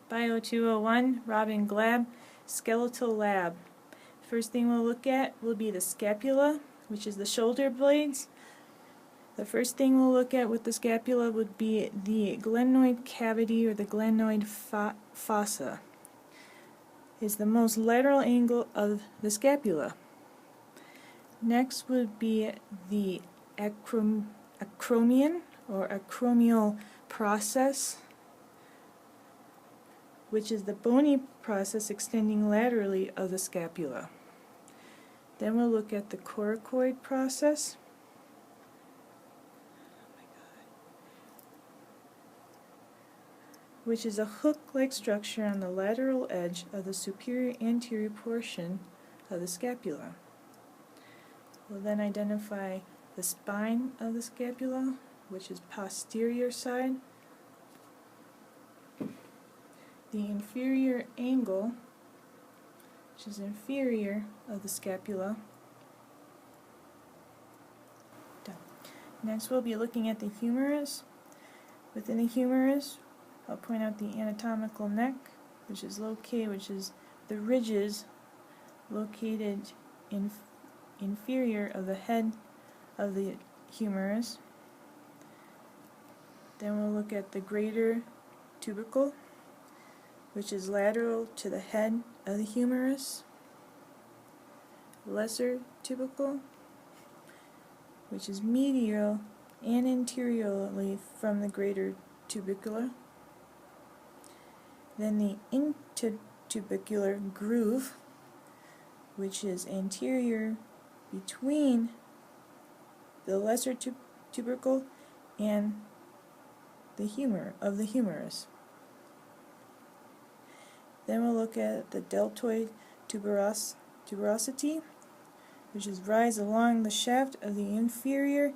Bio 201, Robyn Glab, Skeletal Lab. First thing we'll look at will be the scapula, which is the shoulder blades. The first thing we'll look at with the scapula would be the glenoid cavity, or the glenoid fossa. It's the most lateral angle of the scapula. Next would be the acromion, or acromial process, which is the bony process extending laterally of the scapula. Then we'll look at the coracoid process, which is a hook-like structure on the lateral edge of the superior anterior portion of the scapula. We'll then identify the spine of the scapula, which is posterior side, the inferior angle, which is inferior of the scapula. Done. Next we'll be looking at the humerus. Within the humerus, I'll point out the anatomical neck, which is the ridges located inferior of the head of the humerus. Then we'll look at the greater tubercle, which is lateral to the head of the humerus. Lesser tubercle, which is medial and anteriorly from the greater tubercle. Then the intertubercular groove, which is anterior between the lesser tubercle and the humerus. Then we'll look at the deltoid tuberosity, which is rise along the shaft of the inferior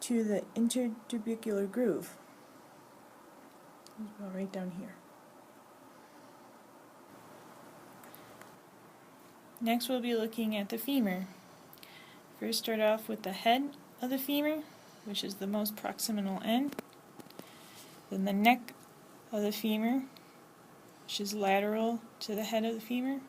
to the intertubercular groove. It's about right down here. Next we'll be looking at the femur. First start off with the head of the femur, which is the most proximal end. Then the neck of the femur, which is lateral to the head of the femur.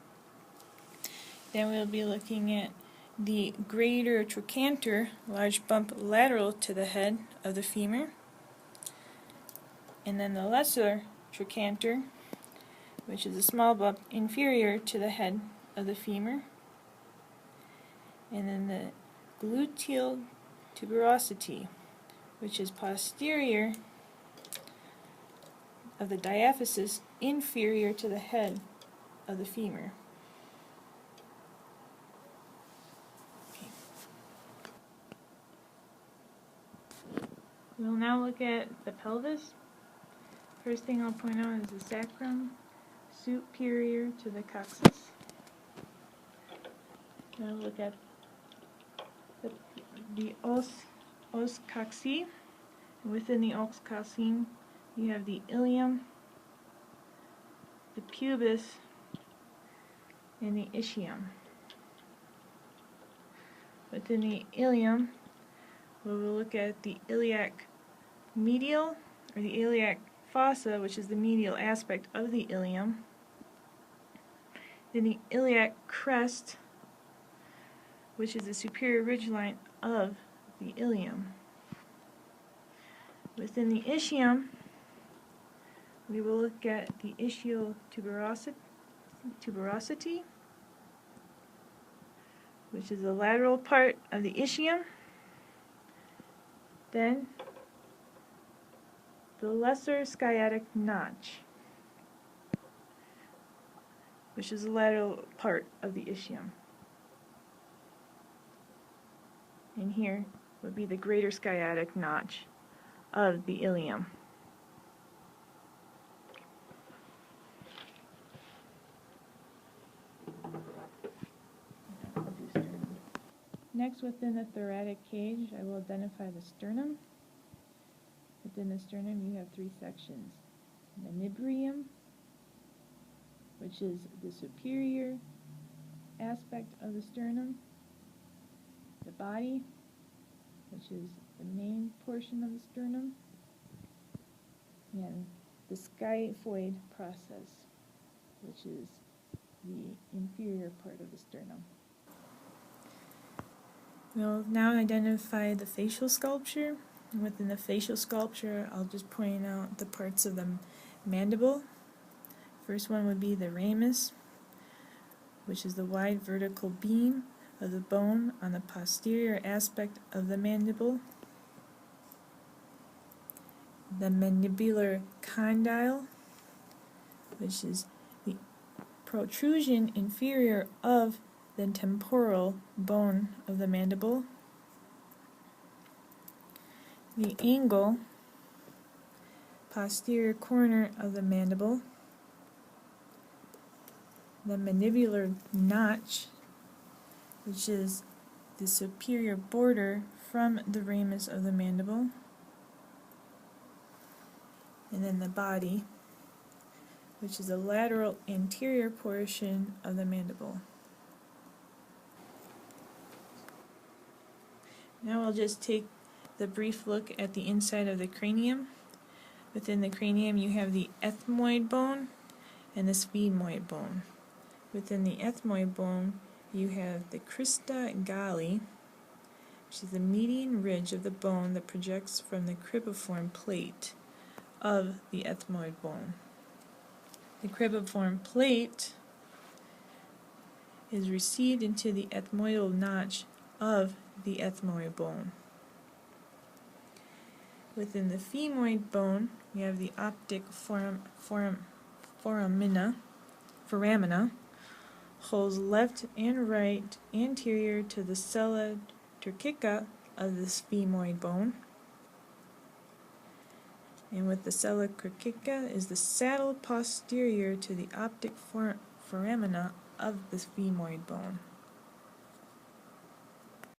Then we'll be looking at the greater trochanter, large bump lateral to the head of the femur. And then the lesser trochanter, which is a small bump inferior to the head of the femur. And then the gluteal tuberosity, which is posterior of the diaphysis inferior to the head of the femur. Okay. We'll now look at the pelvis. First thing I'll point out is the sacrum, superior to the coccyx. Now look at the os coxae. Within the os coxae, you have the ilium, the pubis, and the ischium. Within the ilium, we will look at the iliac medial, or the iliac fossa, which is the medial aspect of the ilium. Then the iliac crest, which is the superior ridgeline of the ilium. Within the ischium, we will look at the ischial tuberosity, which is the lateral part of the ischium. Then the lesser sciatic notch, which is the lateral part of the ischium. And here would be the greater sciatic notch of the ilium. Next, within the thoracic cage, I will identify the sternum. Within the sternum, you have three sections. The nibrium, which is the superior aspect of the sternum. The body, which is the main portion of the sternum. And the scaphoid process, which is the inferior part of the sternum. We'll now identify the facial sculpture. And within the facial sculpture, I'll just point out the parts of the mandible. First one would be the ramus, which is the wide vertical beam of the bone on the posterior aspect of the mandible. The mandibular condyle, which is the protrusion inferior of the temporal bone of the mandible. The angle, posterior corner of the mandible. The mandibular notch, which is the superior border from the ramus of the mandible. And then the body, which is the lateral anterior portion of the mandible. Now I'll just take the brief look at the inside of the cranium. Within the cranium you have the ethmoid bone and the sphenoid bone. Within the ethmoid bone you have the crista galli, which is the median ridge of the bone that projects from the cribriform plate of the ethmoid bone. The cribriform plate is received into the ethmoidal notch of the ethmoid bone. Within the femoid bone, we have the optic foramina, holds left and right anterior to the sella turcica of the sphenoid bone. And with the sella turcica is the saddle posterior to the optic foramina of the sphenoid bone.